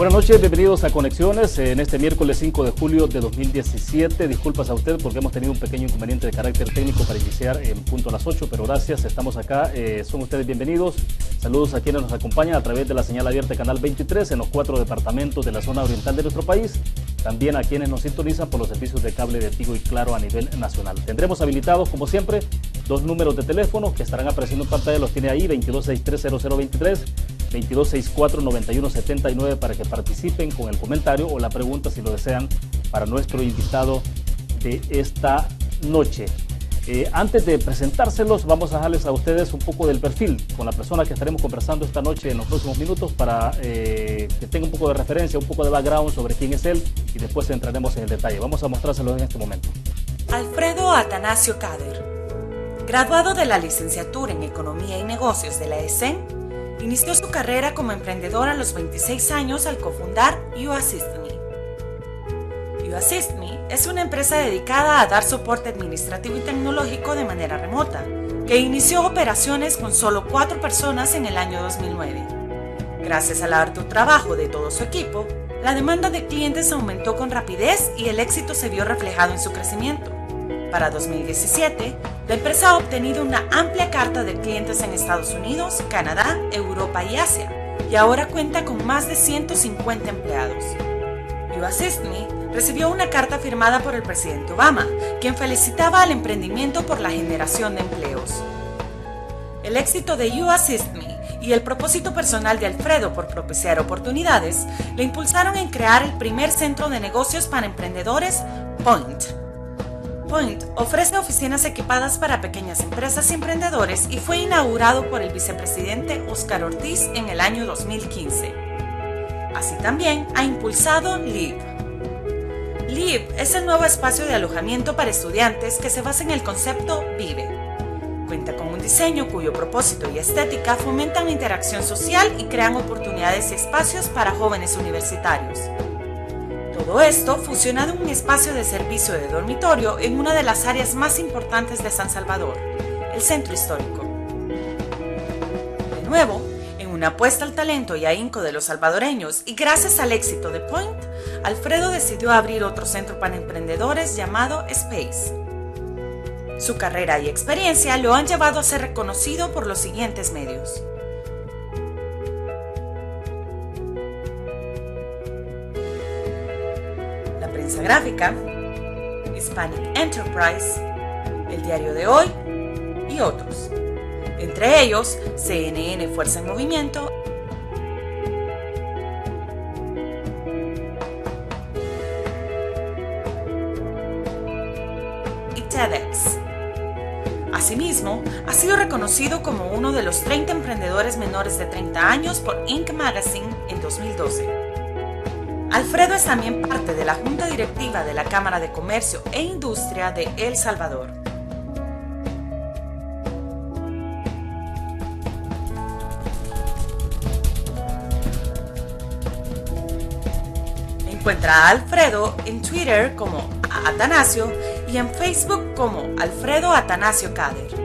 Buenas noches, bienvenidos a Conexiones en este miércoles 5 de julio de 2017. Disculpas a usted porque hemos tenido un pequeño inconveniente de carácter técnico para iniciar en punto a las 8, pero gracias, estamos acá, son ustedes bienvenidos. Saludos a quienes nos acompañan a través de la señal abierta Canal 23 en los 4 departamentos de la zona oriental de nuestro país. También a quienes nos sintonizan por los servicios de cable de Tigo y Claro a nivel nacional. Tendremos habilitados, como siempre, dos números de teléfono que estarán apareciendo en pantalla, los tiene ahí, 2263-0023, 2264-9179 para que participen con el comentario o la pregunta, si lo desean, para nuestro invitado de esta noche. Antes de presentárselos, vamos a dejarles a ustedes un poco del perfil con la persona que estaremos conversando esta noche en los próximos minutos para que tenga un poco de referencia, un poco de background sobre quién es él y después entraremos en el detalle. Vamos a mostrárselos en este momento. Alfredo Atanasio Cader, graduado de la licenciatura en Economía y Negocios de la ESEN, inició su carrera como emprendedor a los 26 años al cofundar You Assist Me. You Assist Me es una empresa dedicada a dar soporte administrativo y tecnológico de manera remota, que inició operaciones con solo 4 personas en el año 2009. Gracias al arduo trabajo de todo su equipo, la demanda de clientes aumentó con rapidez y el éxito se vio reflejado en su crecimiento. Para 2017, la empresa ha obtenido una amplia carta de clientes en Estados Unidos, Canadá, Europa y Asia, y ahora cuenta con más de 150 empleados. You Assist Me recibió una carta firmada por el presidente Obama, quien felicitaba al emprendimiento por la generación de empleos. El éxito de You Assist Me y el propósito personal de Alfredo por propiciar oportunidades le impulsaron en crear el primer centro de negocios para emprendedores, Point. Point ofrece oficinas equipadas para pequeñas empresas y emprendedores y fue inaugurado por el vicepresidente Óscar Ortiz en el año 2015. Así también ha impulsado Live. Live es el nuevo espacio de alojamiento para estudiantes que se basa en el concepto Vive. Cuenta con un diseño cuyo propósito y estética fomentan la interacción social y crean oportunidades y espacios para jóvenes universitarios. Todo esto fusiona en un espacio de servicio de dormitorio en una de las áreas más importantes de San Salvador, el centro histórico. De nuevo, en una apuesta al talento y ahínco de los salvadoreños y gracias al éxito de Point, Alfredo decidió abrir otro centro para emprendedores llamado Space. Su carrera y experiencia lo han llevado a ser reconocido por los siguientes medios: la prensa gráfica, Hispanic Enterprise, el Diario de Hoy y otros. Entre ellos, CNN Fuerza en Movimiento y TEDx. Asimismo, ha sido reconocido como uno de los 30 emprendedores menores de 30 años por Inc. Magazine en 2012. Alfredo es también parte de la Junta Directiva de la Cámara de Comercio e Industria de El Salvador. Encuentra a Alfredo en Twitter como Atanasio y en Facebook como Alfredo Atanasio Cader.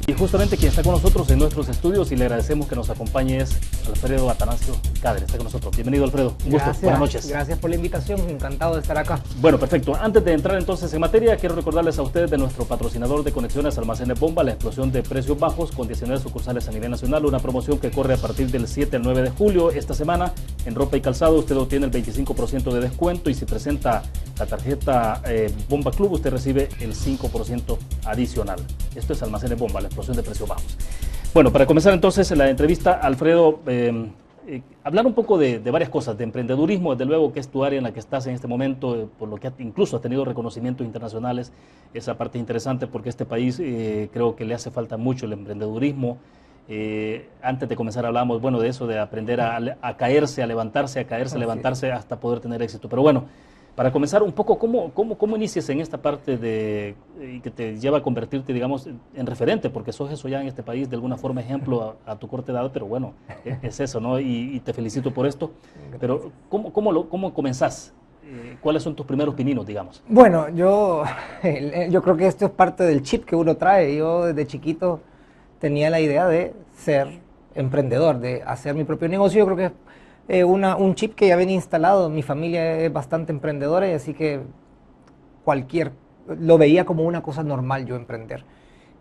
Y justamente quien está con nosotros en nuestros estudios y le agradecemos que nos acompañe es Alfredo Atanasio Cader. Está con nosotros. Bienvenido, Alfredo. Un gusto. Buenas noches. Gracias por la invitación. Encantado de estar acá. Bueno, perfecto. Antes de entrar entonces en materia, quiero recordarles a ustedes de nuestro patrocinador de Conexiones Almacenes Bomba, la explosión de precios bajos con 19 sucursales a nivel nacional. Una promoción que corre a partir del 7 al 9 de julio. Esta semana, en ropa y calzado, usted obtiene el 25% de descuento y si presenta la tarjeta Bomba Club, usted recibe el 5% adicional. Esto es Almacenes Bomba, la explosión de precios bajos. Bueno, para comenzar entonces la entrevista, Alfredo, hablar un poco de varias cosas, de emprendedurismo, desde luego que es tu área en la que estás en este momento, por lo que incluso has tenido reconocimientos internacionales. Esa parte es interesante porque a este país creo que le hace falta mucho el emprendedurismo. Antes de comenzar hablábamos, bueno, de eso, de aprender a caerse, a levantarse, a caerse, a levantarse hasta poder tener éxito. Pero bueno, para comenzar un poco, ¿cómo inicias en esta parte que te lleva a convertirte, digamos, en referente? Porque sos eso ya en este país, de alguna forma ejemplo a tu corta edad, pero bueno, es eso, ¿no? Y te felicito por esto. Pero, ¿cómo comenzás? ¿Cuáles son tus primeros pininos, digamos? Bueno, yo creo que esto es parte del chip que uno trae. Yo desde chiquito tenía la idea de ser emprendedor, de hacer mi propio negocio. Yo creo que es un chip que ya venía instalado. Mi familia es bastante emprendedora y así que lo veía como una cosa normal yo emprender.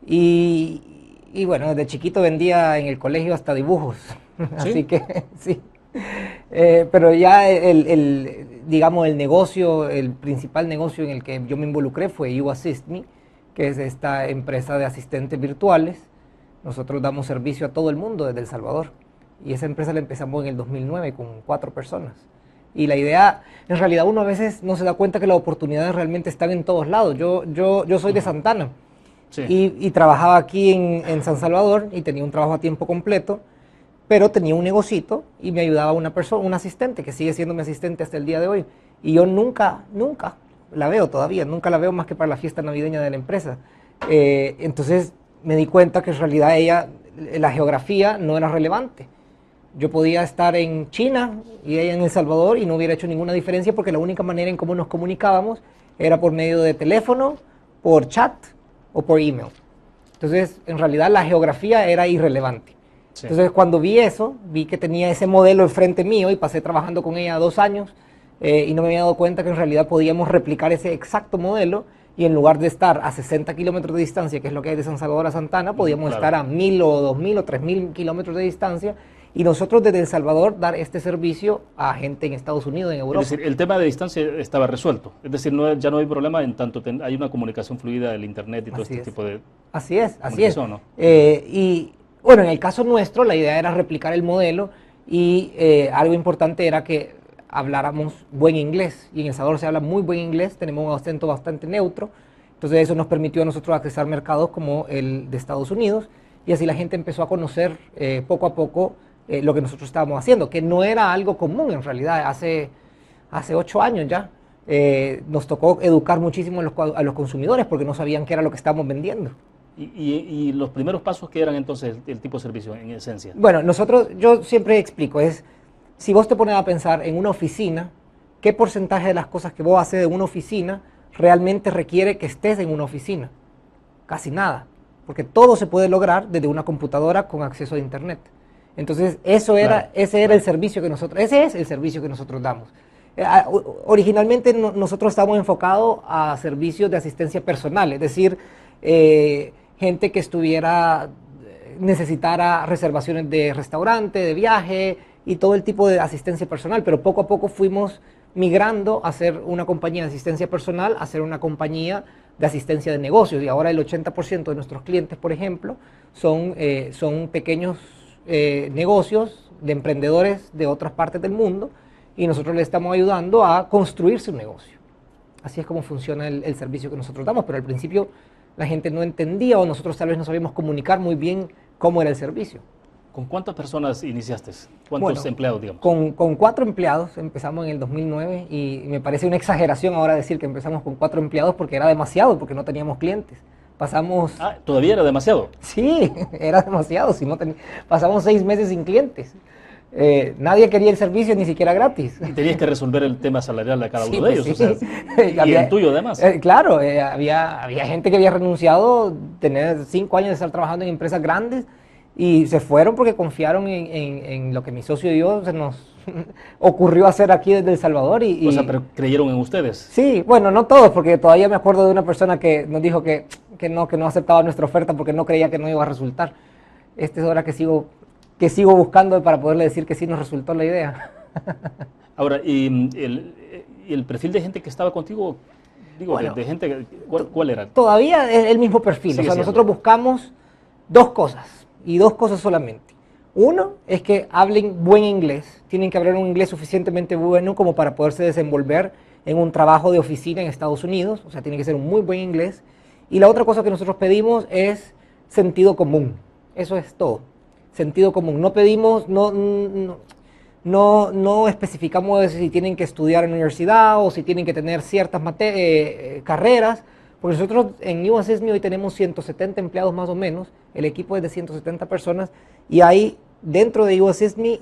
Y bueno, desde chiquito vendía en el colegio hasta dibujos, ¿sí? Así que sí. Pero ya digamos, el negocio, el principal negocio en el que yo me involucré fue You Assist Me, que es esta empresa de asistentes virtuales. Nosotros damos servicio a todo el mundo desde El Salvador. Y esa empresa la empezamos en el 2009 con 4 personas. Y la idea, en realidad uno a veces no se da cuenta que las oportunidades realmente están en todos lados. Yo soy de Santana, sí, y trabajaba aquí en San Salvador y tenía un trabajo a tiempo completo, pero tenía un negocito y me ayudaba una persona, un asistente, que sigue siendo mi asistente hasta el día de hoy. Y yo nunca la veo todavía, nunca la veo más que para la fiesta navideña de la empresa. Entonces me di cuenta que en realidad la geografía no era relevante. Yo podía estar en China y ella en El Salvador y no hubiera hecho ninguna diferencia porque la única manera en cómo nos comunicábamos era por medio de teléfono, por chat o por email. Entonces, en realidad la geografía era irrelevante. Sí. Entonces, cuando vi eso, vi que tenía ese modelo enfrente mío y pasé trabajando con ella 2 años y no me había dado cuenta que en realidad podíamos replicar ese exacto modelo y en lugar de estar a 60 kilómetros de distancia, que es lo que hay de San Salvador a Santana, podíamos estar a 1000 o 2000 o 3000 kilómetros de distancia. Y nosotros desde El Salvador dar este servicio a gente en Estados Unidos, en Europa. Es decir, el tema de distancia estaba resuelto. Es decir, ya no hay problema en tanto hay una comunicación fluida del Internet y todo este tipo de... Así es. ¿No? Y bueno, en el caso nuestro la idea era replicar el modelo y algo importante era que habláramos buen inglés. Y en El Salvador se habla muy buen inglés, tenemos un acento bastante neutro. Entonces eso nos permitió a nosotros accesar mercados como el de Estados Unidos. Y así la gente empezó a conocer poco a poco lo que nosotros estábamos haciendo, que no era algo común en realidad. Hace 8 años ya nos tocó educar muchísimo a los consumidores porque no sabían qué era lo que estábamos vendiendo. ¿Y los primeros pasos qué eran entonces el tipo de servicio en esencia? Bueno, yo siempre explico, si vos te pones a pensar en una oficina, ¿qué porcentaje de las cosas que vos haces en una oficina realmente requiere que estés en una oficina? Casi nada, porque todo se puede lograr desde una computadora con acceso a Internet. Entonces, ese era el servicio que ese es el servicio que nosotros damos. Originalmente nosotros estamos enfocados a servicios de asistencia personal, es decir, gente que necesitara reservaciones de restaurante, de viaje y todo el tipo de asistencia personal, pero poco a poco fuimos migrando a ser una compañía de asistencia personal, a ser una compañía de asistencia de negocios, y ahora el 80% de nuestros clientes, por ejemplo, son pequeños negocios de emprendedores de otras partes del mundo y nosotros les estamos ayudando a construir su negocio. Así es como funciona el servicio que nosotros damos, pero al principio la gente no entendía o nosotros tal vez no sabíamos comunicar muy bien cómo era el servicio. ¿Con cuántas personas iniciaste? ¿Cuántos empleados, digamos? Con 4 empleados empezamos en el 2009 y me parece una exageración ahora decir que empezamos con 4 empleados porque era demasiado, porque no teníamos clientes. ¿Todavía era demasiado? Sí, era demasiado. Pasamos 6 meses sin clientes. Nadie quería el servicio, ni siquiera gratis. Y tenías que resolver el tema salarial de cada uno de ellos. Sí. O sea, y el tuyo además. Claro, había gente que había renunciado, tener 5 años de estar trabajando en empresas grandes y se fueron porque confiaron en lo que mi socio y yo se nos ocurrió hacer aquí desde El Salvador. O sea, pero creyeron en ustedes. Sí, bueno, no todos, porque todavía me acuerdo de una persona que nos dijo que no aceptaba nuestra oferta porque no creía que no iba a resultar. Esta es hora que sigo buscando para poderle decir que sí nos resultó la idea. Ahora, ¿y el perfil de gente que estaba contigo? De gente, ¿cuál era? Todavía es el mismo perfil. Nosotros buscamos 2 cosas, y 2 cosas solamente. Uno es que hablen buen inglés. Tienen que hablar un inglés suficientemente bueno como para poderse desenvolver en un trabajo de oficina en Estados Unidos. O sea, tiene que ser un muy buen inglés. Y la otra cosa que nosotros pedimos es sentido común. Eso es todo. Sentido común. No pedimos, no especificamos si tienen que estudiar en la universidad o si tienen que tener ciertas carreras. Porque nosotros en You Assist Me hoy tenemos 170 empleados más o menos. El equipo es de 170 personas. Y hay dentro de You Assist Me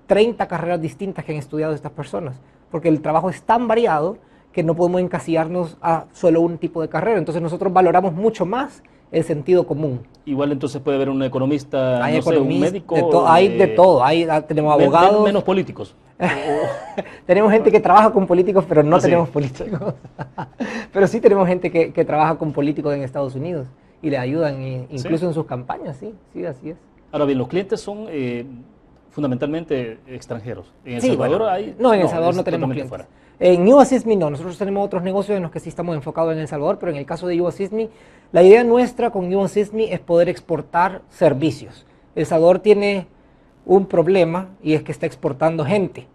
30 carreras distintas que han estudiado estas personas. Porque el trabajo es tan variado que no podemos encasillarnos a solo un tipo de carrera. Entonces nosotros valoramos mucho más el sentido común. Igual entonces puede haber un economista, Hay no sé, un médico. hay de todo, tenemos abogados. Menos políticos. Tenemos gente que trabaja con políticos, pero no sí. tenemos políticos. Pero sí tenemos gente que trabaja con políticos en Estados Unidos y le ayudan incluso en sus campañas, sí, así es. Ahora bien, los clientes son fundamentalmente extranjeros. En El Sí, Salvador bueno, hay... no, en El Salvador no tenemos clientes. Fuera. En You Assist Me no, nosotros tenemos otros negocios en los que sí estamos enfocados en El Salvador, pero en el caso de You Assist Me, la idea nuestra con You Assist Me es poder exportar servicios. El Salvador tiene un problema y es que está exportando gente.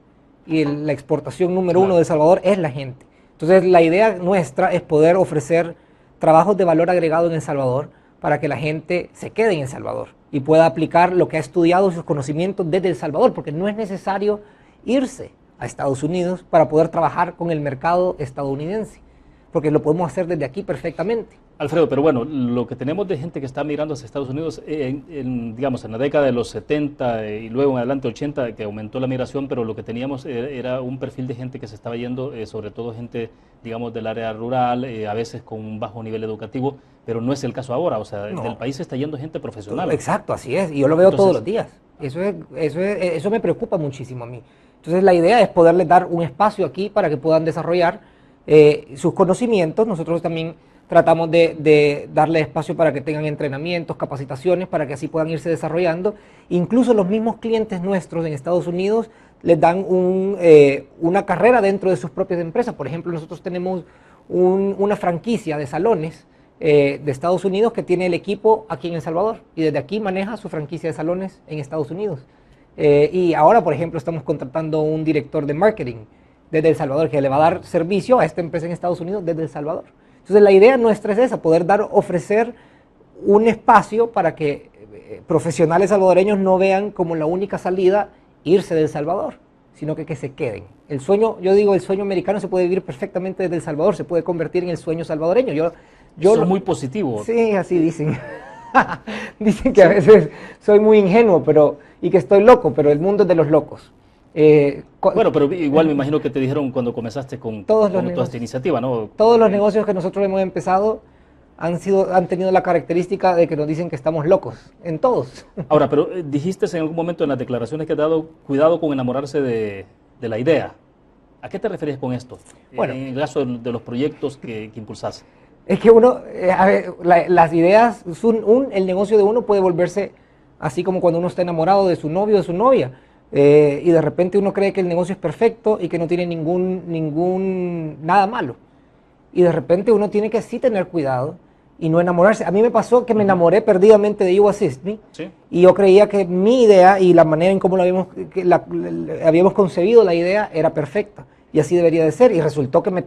Y la exportación número uno de El Salvador es la gente. Entonces la idea nuestra es poder ofrecer trabajos de valor agregado en El Salvador para que la gente se quede en El Salvador y pueda aplicar lo que ha estudiado, sus conocimientos desde El Salvador, porque no es necesario irse a Estados Unidos para poder trabajar con el mercado estadounidense, porque lo podemos hacer desde aquí perfectamente. Alfredo, pero bueno, lo que tenemos de gente que está migrando hacia Estados Unidos, digamos, en la década de los 70 y luego en adelante 80, que aumentó la migración, pero lo que teníamos era un perfil de gente que se estaba yendo, sobre todo gente, digamos, del área rural, a veces con un bajo nivel educativo, pero no es el caso ahora, o sea, no. Del país está yendo gente profesional. Exacto, así es, y yo lo veo todos los días. Eso me preocupa muchísimo a mí. Entonces la idea es poderles dar un espacio aquí para que puedan desarrollar sus conocimientos. Nosotros también tratamos de darle espacio para que tengan entrenamientos, capacitaciones, para que así puedan irse desarrollando. Incluso los mismos clientes nuestros en Estados Unidos les dan una carrera dentro de sus propias empresas. Por ejemplo, nosotros tenemos una franquicia de salones de Estados Unidos que tiene el equipo aquí en El Salvador y desde aquí maneja su franquicia de salones en Estados Unidos. Y ahora, por ejemplo, estamos contratando un director de marketing desde El Salvador que le va a dar servicio a esta empresa en Estados Unidos desde El Salvador. Entonces la idea nuestra es esa, poder ofrecer un espacio para que profesionales salvadoreños no vean como la única salida irse de El Salvador, sino que se queden. El sueño, yo digo, el sueño americano se puede vivir perfectamente desde El Salvador, se puede convertir en el sueño salvadoreño. Soy muy positivo. Sí, así dicen. Dicen que a veces soy muy ingenuo y que estoy loco, pero el mundo es de los locos. Bueno, pero igual me imagino que te dijeron cuando comenzaste con toda esta iniciativa, ¿no? Todos los negocios que nosotros hemos empezado han tenido la característica de que nos dicen que estamos locos, en todos. Ahora, pero dijiste en algún momento en las declaraciones que has dado, cuidado con enamorarse de la idea. ¿A qué te referías con esto? Bueno, en el caso de los proyectos que impulsás. Es que las ideas, el negocio de uno puede volverse así como cuando uno está enamorado de su novio o de su novia. Y de repente uno cree que el negocio es perfecto y que no tiene nada malo. Y de repente uno tiene que sí tener cuidado y no enamorarse. A mí me pasó que me enamoré perdidamente de You Assist Me. ¿Sí? Y yo creía que mi idea y la manera en cómo habíamos concebido la idea era perfecta. Y así debería de ser. Y resultó que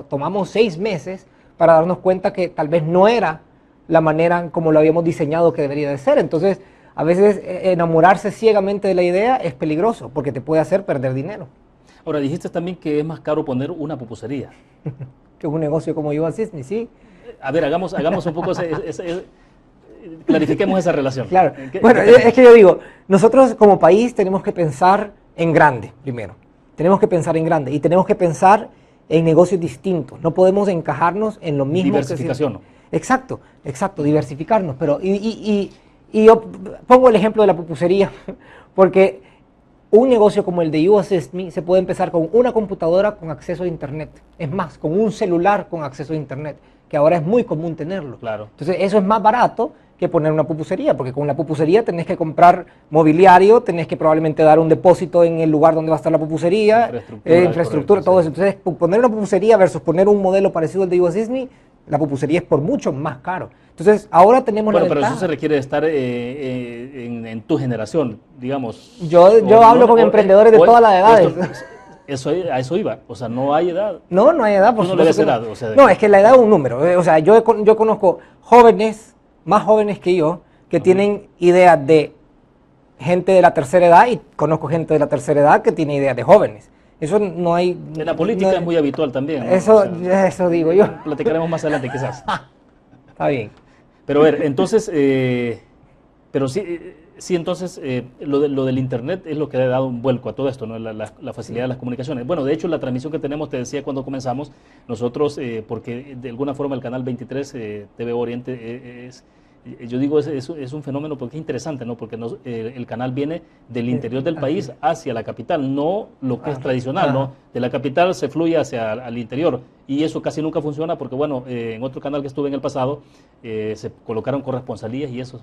tomamos 6 meses para darnos cuenta que tal vez no era la manera como lo habíamos diseñado que debería de ser. Entonces, a veces enamorarse ciegamente de la idea es peligroso porque te puede hacer perder dinero. Ahora, dijiste también que es más caro poner una pupusería. Que un negocio como You Assist Me, sí. A ver, hagamos un poco clarifiquemos esa relación. Claro. Bueno, es que yo digo, nosotros como país tenemos que pensar en grande primero. Tenemos que pensar en grande y tenemos que pensar en negocios distintos. No podemos encajarnos en lo mismo. Diversificación. Exacto, diversificarnos. Pero y yo pongo el ejemplo de la pupusería, porque un negocio como el de You Assist Me se puede empezar con una computadora con acceso a internet. Es más, con un celular con acceso a internet, que ahora es muy común tenerlo. Claro. Entonces eso es más barato que poner una pupusería, porque con la pupusería tenés que comprar mobiliario, tenés que probablemente dar un depósito en el lugar donde va a estar la pupusería, infraestructura, todo eso. Entonces poner una pupusería versus poner un modelo parecido al de You Assist Me, la pupusería es por mucho más caro. Entonces, ahora tenemos la ventaja. Pero eso se requiere de estar en tu generación, digamos. Yo hablo con emprendedores de todas las edades. A eso iba, o sea, no hay edad. No hay edad, por supuesto. No, es que la edad es un número. O sea, yo conozco jóvenes, más jóvenes que yo, que tienen ideas de gente de la tercera edad y conozco gente de la tercera edad que tiene ideas de jóvenes. Eso no hay... En la política es muy habitual también, ¿no? Eso digo yo. Platicaremos más adelante quizás. Está bien. Pero a ver, entonces, Pero sí, sí entonces lo del Internet es lo que ha dado un vuelco a todo esto, ¿no? La facilidad de las comunicaciones. Bueno, de hecho, la transmisión que tenemos, te decía cuando comenzamos, nosotros, porque de alguna forma el canal 23 TV Oriente yo digo, es un fenómeno porque es interesante, ¿no? Porque el canal viene del interior del país hacia la capital, no lo que es tradicional, ¿no? De la capital se fluye hacia al interior y eso casi nunca funciona porque, bueno, en otro canal que estuve en el pasado se colocaron corresponsalías y eso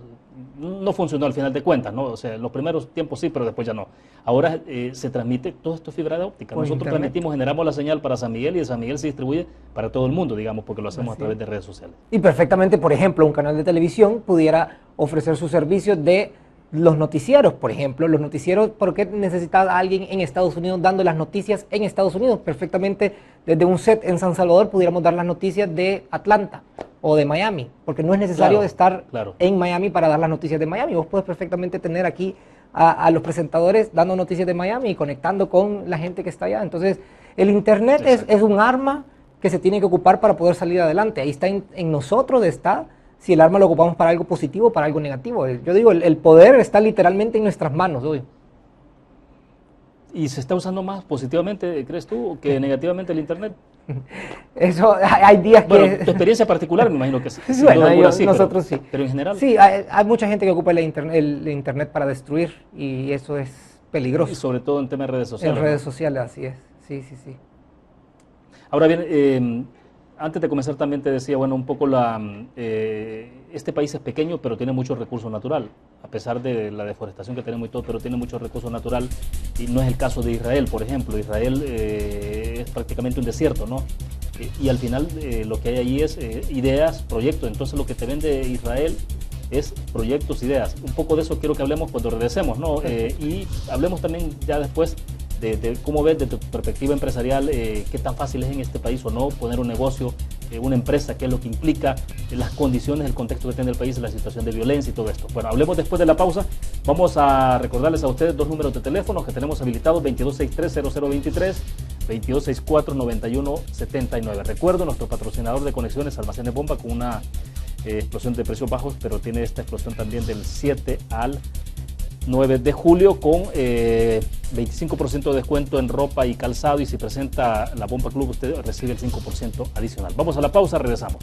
no funcionó al final de cuentas, ¿no? O sea, en los primeros tiempos sí, pero después ya no. Ahora se transmite todo esto fibra de óptica. Por Nosotros internet. generamos la señal para San Miguel y de San Miguel se distribuye para todo el mundo, digamos, porque lo hacemos a través de redes sociales. Y perfectamente, por ejemplo, un canal de televisión pudiera ofrecer sus servicios de los noticieros, por ejemplo. Los noticieros, ¿por qué necesita a alguien en Estados Unidos dando las noticias en Estados Unidos? Perfectamente, desde un set en San Salvador pudiéramos dar las noticias de Atlanta o de Miami, porque no es necesario estar en Miami para dar las noticias de Miami. Vos puedes perfectamente tener aquí a los presentadores dando noticias de Miami y conectando con la gente que está allá. Entonces, el Internet es un arma que se tiene que ocupar para poder salir adelante. Ahí está en nosotros, está si el arma lo ocupamos para algo positivo o para algo negativo. Yo digo, el poder está literalmente en nuestras manos hoy. ¿Y se está usando más positivamente, crees tú, que negativamente el Internet? Eso, hay días que... Bueno, tu experiencia particular me imagino que sí. Bueno, nosotros sí. Pero en general... Sí, hay mucha gente que ocupa el internet para destruir y eso es peligroso. Y sobre todo en temas de redes sociales. En redes sociales, así es. Sí, sí, sí. Ahora bien, antes de comenzar también te decía, bueno, un poco este país es pequeño, pero tiene mucho recurso natural, a pesar de la deforestación que tenemos y todo, pero tiene mucho recurso natural y no es el caso de Israel, por ejemplo. Israel es prácticamente un desierto, ¿no? Y al final lo que hay ahí es ideas, proyectos. Entonces lo que te vende Israel es proyectos, ideas. Un poco de eso quiero que hablemos cuando regresemos, ¿no? Y hablemos también ya después de cómo ves desde tu perspectiva empresarial qué tan fácil es en este país o no poner un negocio, una empresa, qué es lo que implica, las condiciones, el contexto que tiene el país, la situación de violencia y todo esto. Bueno, hablemos después de la pausa. Vamos a recordarles a ustedes dos números de teléfono que tenemos habilitados: 2263-0023, 2264-9179. Recuerdo, nuestro patrocinador de conexiones, Almacenes Bomba, con una explosión de precios bajos, pero tiene esta explosión también del 7 al 9 de julio con 25% de descuento en ropa y calzado, y si presenta la Bomba Club usted recibe el 5% adicional. Vamos a la pausa, regresamos.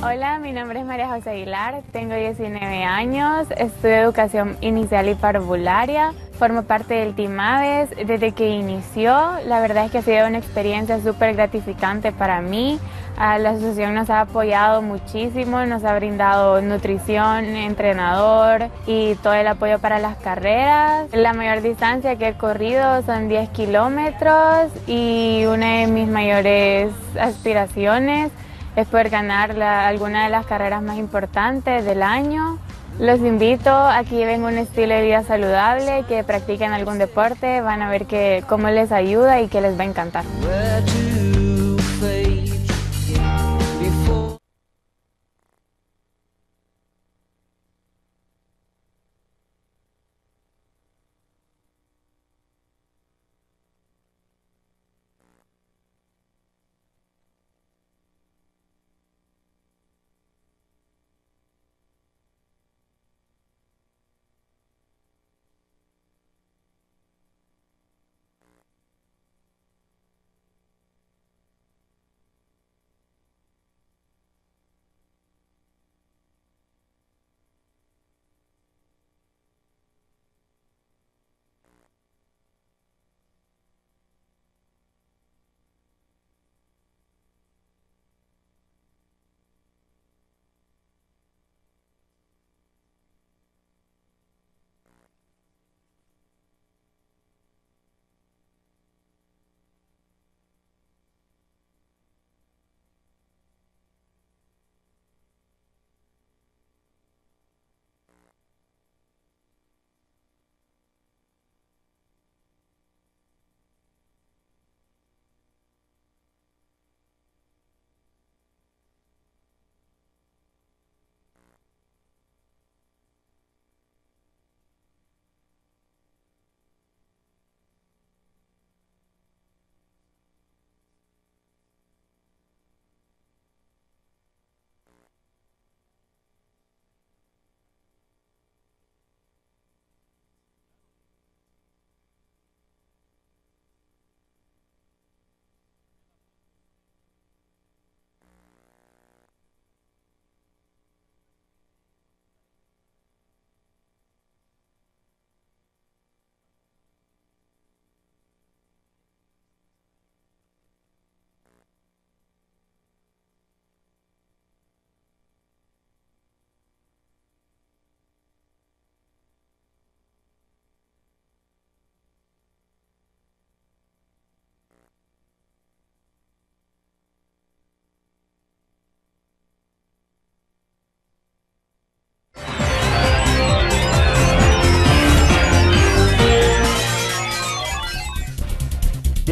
Hola, mi nombre es María José Aguilar, tengo 19 años, estudio educación inicial y parvularia, formo parte del Team Aves desde que inició. La verdad es que ha sido una experiencia súper gratificante para mí. La asociación nos ha apoyado muchísimo, nos ha brindado nutrición, entrenador y todo el apoyo para las carreras. La mayor distancia que he corrido son 10 kilómetros y una de mis mayores aspiraciones es poder ganar alguna de las carreras más importantes del año. Los invito a que lleven un estilo de vida saludable, que practiquen algún deporte, van a ver cómo les ayuda y que les va a encantar.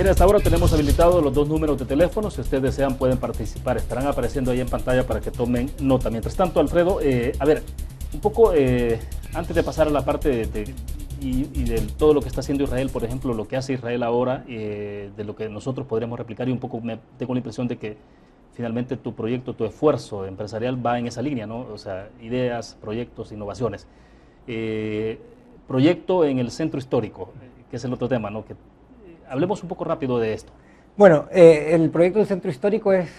Mira, hasta ahora tenemos habilitados los 2 números de teléfono. Si ustedes desean, pueden participar. Estarán apareciendo ahí en pantalla para que tomen nota. Mientras tanto, Alfredo, a ver, un poco antes de pasar a la parte de todo lo que está haciendo Israel, por ejemplo, lo que hace Israel ahora, de lo que nosotros podríamos replicar, y un poco tengo la impresión de que finalmente tu proyecto, tu esfuerzo empresarial va en esa línea, ¿no? O sea, ideas, proyectos, innovaciones. Proyecto en el centro histórico, que es el otro tema, ¿no? Que, hablemos un poco rápido de esto. Bueno, el proyecto del centro histórico es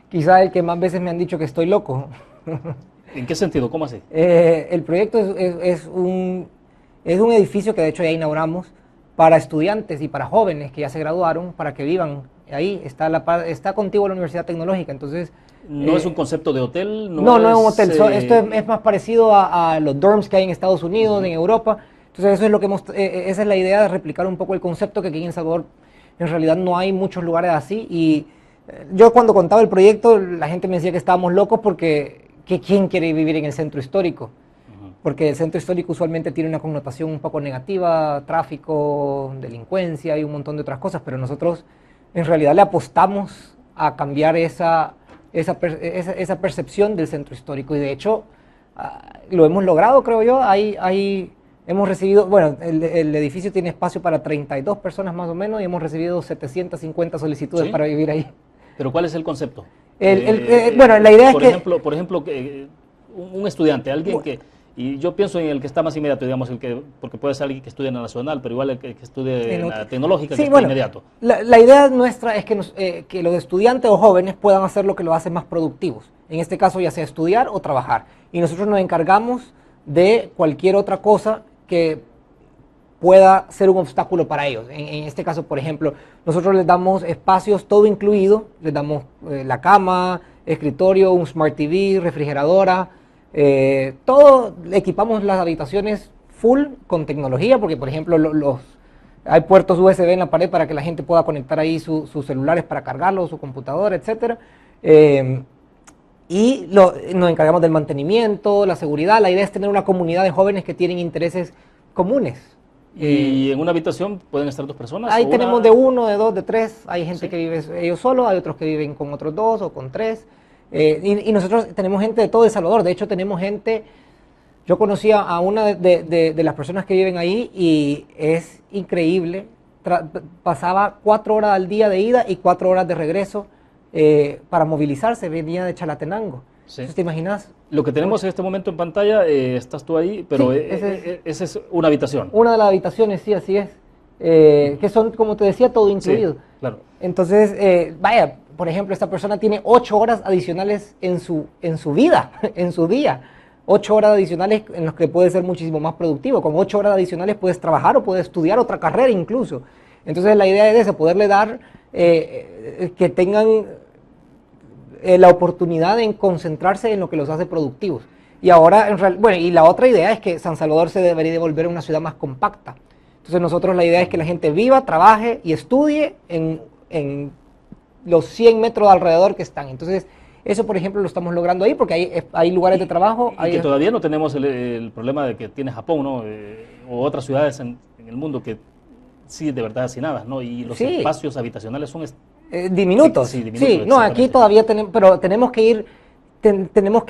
quizá el que más veces me han dicho que estoy loco. ¿En qué sentido? ¿Cómo así? El proyecto es un edificio que de hecho ya inauguramos para estudiantes y para jóvenes que ya se graduaron, para que vivan ahí. Está contiguo a la Universidad Tecnológica, entonces... ¿No es un concepto de hotel? No es un hotel. Esto es más parecido a los dorms que hay en Estados Unidos, en Europa. Entonces eso es lo que esa es la idea de replicar un poco el concepto, que aquí en El Salvador en realidad no hay muchos lugares así. Y yo cuando contaba el proyecto, la gente me decía que estábamos locos porque ¿quién quiere vivir en el centro histórico? Porque el centro histórico usualmente tiene una connotación un poco negativa, tráfico, delincuencia y un montón de otras cosas, pero nosotros en realidad le apostamos a cambiar esa percepción del centro histórico, y de hecho lo hemos logrado, creo yo. Hemos recibido, bueno, el edificio tiene espacio para 32 personas más o menos, y hemos recibido 750 solicitudes para vivir ahí. ¿Pero cuál es el concepto? Bueno, la idea es que... Por ejemplo, un estudiante, alguien que... Y yo pienso en el que está más inmediato, digamos, porque puede ser alguien que estudie en la Nacional, pero igual el que estudie en la Tecnológica, sí, que está inmediato. La idea nuestra es que los estudiantes o jóvenes puedan hacer lo que los hace más productivos. En este caso, ya sea estudiar o trabajar. Y nosotros nos encargamos de cualquier otra cosa que pueda ser un obstáculo para ellos. En este caso, por ejemplo, nosotros les damos espacios todo incluido, les damos la cama, escritorio, un Smart TV, refrigeradora, todo. Equipamos las habitaciones full con tecnología, porque por ejemplo hay puertos USB en la pared para que la gente pueda conectar ahí sus celulares para cargarlos, su computadora, etc. Y nos encargamos del mantenimiento, la seguridad. La idea es tener una comunidad de jóvenes que tienen intereses comunes. ¿Y en una habitación pueden estar 2 personas? Ahí tenemos de 1, de 2, de 3. Hay gente que vive ellos solos, hay otros que viven con otros 2 o con 3. Y nosotros tenemos gente de todo El Salvador. De hecho, tenemos gente... Yo conocía a una de las personas que viven ahí y es increíble. Pasaba 4 horas al día de ida y 4 horas de regreso para movilizarse. Venía de Chalatenango. Sí. ¿Te imaginas? Lo que tenemos en este momento en pantalla, estás tú ahí, pero sí, esa es una habitación. Una de las habitaciones, sí, así es. Que son, como te decía, todo incluido. Sí, claro. Entonces, vaya, por ejemplo, esta persona tiene 8 horas adicionales en su vida, en su día. 8 horas adicionales en las que puede ser muchísimo más productivo. Con 8 horas adicionales puedes trabajar o puedes estudiar otra carrera incluso. Entonces la idea es esa, poderle dar que tengan la oportunidad de concentrarse en lo que los hace productivos. Y ahora, bueno, y la otra idea es que San Salvador se debería de volver una ciudad más compacta. Entonces nosotros la idea es que la gente viva, trabaje y estudie en los 100 metros de alrededor que están. Entonces eso, por ejemplo, lo estamos logrando ahí porque hay lugares de trabajo. Y que todavía no tenemos el problema de que tiene Japón, ¿no? O otras ciudades en el mundo que sí, de verdad, hacinadas, ¿no? Y los espacios habitacionales son... diminutos. Sí, no, aquí todavía tenemos, pero tenemos que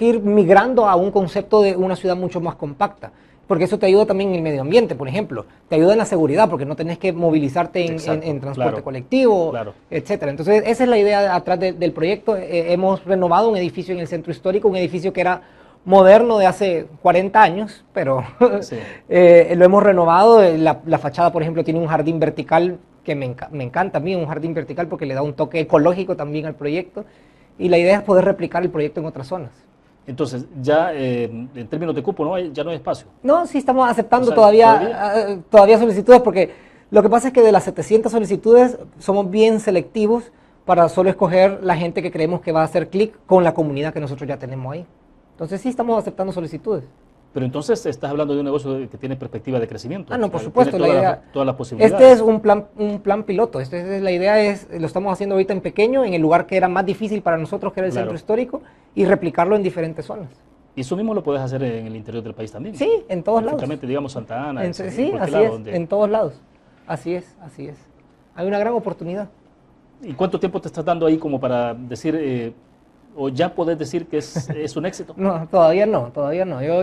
ir migrando a un concepto de una ciudad mucho más compacta, porque eso te ayuda también en el medio ambiente, por ejemplo, te ayuda en la seguridad, porque no tenés que movilizarte en transporte colectivo, etcétera. Entonces, esa es la idea atrás del proyecto. Hemos renovado un edificio en el centro histórico, un edificio que era moderno de hace 40 años, pero lo hemos renovado. La fachada, por ejemplo, tiene un jardín vertical que me encanta a mí, un jardín vertical, porque le da un toque ecológico también al proyecto, y la idea es poder replicar el proyecto en otras zonas. Entonces, ya en términos de cupo, ya no hay espacio. No, sí estamos aceptando todavía solicitudes, porque lo que pasa es que de las 700 solicitudes somos bien selectivos para solo escoger la gente que creemos que va a hacer clic con la comunidad que nosotros ya tenemos ahí. Entonces sí estamos aceptando solicitudes. Pero entonces estás hablando de un negocio que tiene perspectiva de crecimiento. No, por supuesto. Todas las posibilidades. Este es un plan piloto. La idea es, lo estamos haciendo ahorita en pequeño, en el lugar que era más difícil para nosotros, que era el centro histórico, y replicarlo en diferentes zonas. ¿Y eso mismo lo puedes hacer en el interior del país también? Sí, en todos lados. Digamos Santa Ana. Sí, así es, en todos lados. Así es. hay una gran oportunidad. ¿Y cuánto tiempo te estás dando ahí como para decir, o ya podés decir que es un éxito? No, todavía no.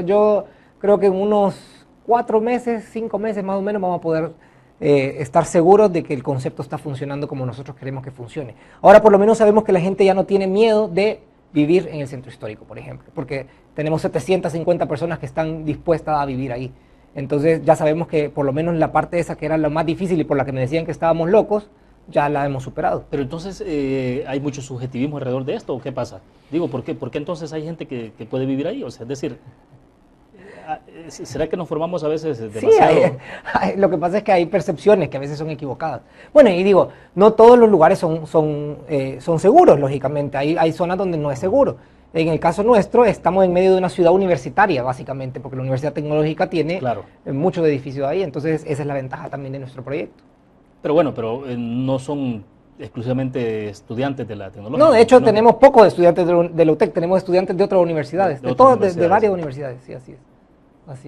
Yo creo que en unos 4 meses, 5 meses más o menos vamos a poder estar seguros de que el concepto está funcionando como nosotros queremos que funcione. Ahora por lo menos sabemos que la gente ya no tiene miedo de vivir en el centro histórico, por ejemplo, porque tenemos 750 personas que están dispuestas a vivir ahí. Entonces ya sabemos que por lo menos la parte esa que era lo más difícil y por la que me decían que estábamos locos, ya la hemos superado. Pero entonces, ¿hay mucho subjetivismo alrededor de esto o qué pasa? Digo, ¿por qué entonces hay gente que puede vivir ahí? O sea, es decir, ¿será que nos formamos a veces demasiado? Sí, lo que pasa es que hay percepciones que a veces son equivocadas. Bueno, y digo, no todos los lugares son seguros, lógicamente. Hay zonas donde no es seguro. En el caso nuestro, estamos en medio de una ciudad universitaria, básicamente, porque la Universidad Tecnológica tiene muchos edificios ahí, entonces esa es la ventaja también de nuestro proyecto. Pero bueno, no son exclusivamente estudiantes de la tecnología. No, de hecho tenemos pocos estudiantes de la UTEC, tenemos estudiantes de otras universidades, de varias universidades, sí, así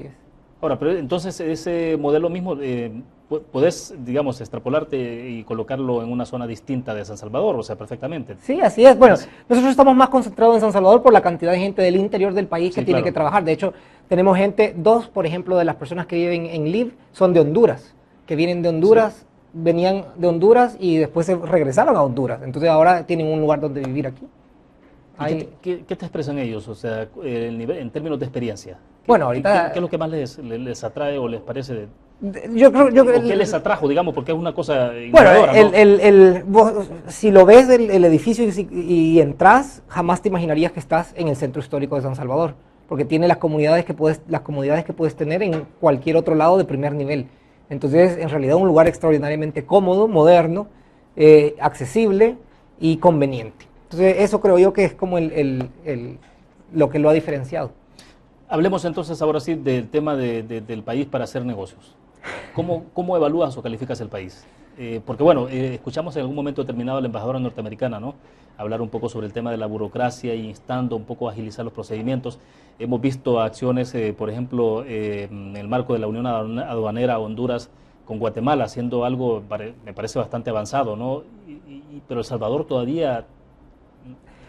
es. Ahora, pero entonces ese modelo mismo, ¿podés, digamos, extrapolarte y colocarlo en una zona distinta de San Salvador? O sea, perfectamente. Sí, así es. Bueno, nosotros estamos más concentrados en San Salvador por la cantidad de gente del interior del país que tiene que trabajar. De hecho, tenemos gente, 2, por ejemplo, de las personas que viven en LIV son de Honduras, que vienen de Honduras, venían de Honduras y después se regresaron a Honduras. Entonces ahora tienen un lugar donde vivir aquí. ¿Qué te expresan ellos? O sea, en términos de experiencia. Bueno, ahorita... ¿Qué es lo que más les atrae o les parece? ¿Qué les atrajo, digamos? Porque es una cosa innovadora, bueno, vos, si lo ves el edificio y entras, jamás te imaginarías que estás en el centro histórico de San Salvador, porque tiene las comodidades que puedes tener en cualquier otro lado de primer nivel. Entonces, en realidad, un lugar extraordinariamente cómodo, moderno, accesible y conveniente. Entonces, eso creo yo que es como lo que lo ha diferenciado. Hablemos entonces ahora sí del tema del país para hacer negocios. ¿Cómo evalúas o calificas el país? Porque bueno, escuchamos en algún momento determinado a la embajadora norteamericana, ¿no?, hablar un poco sobre el tema de la burocracia y instando un poco a agilizar los procedimientos. Hemos visto acciones, por ejemplo, en el marco de la Unión Aduanera Honduras con Guatemala, haciendo algo, me parece bastante avanzado, ¿no? Pero El Salvador todavía,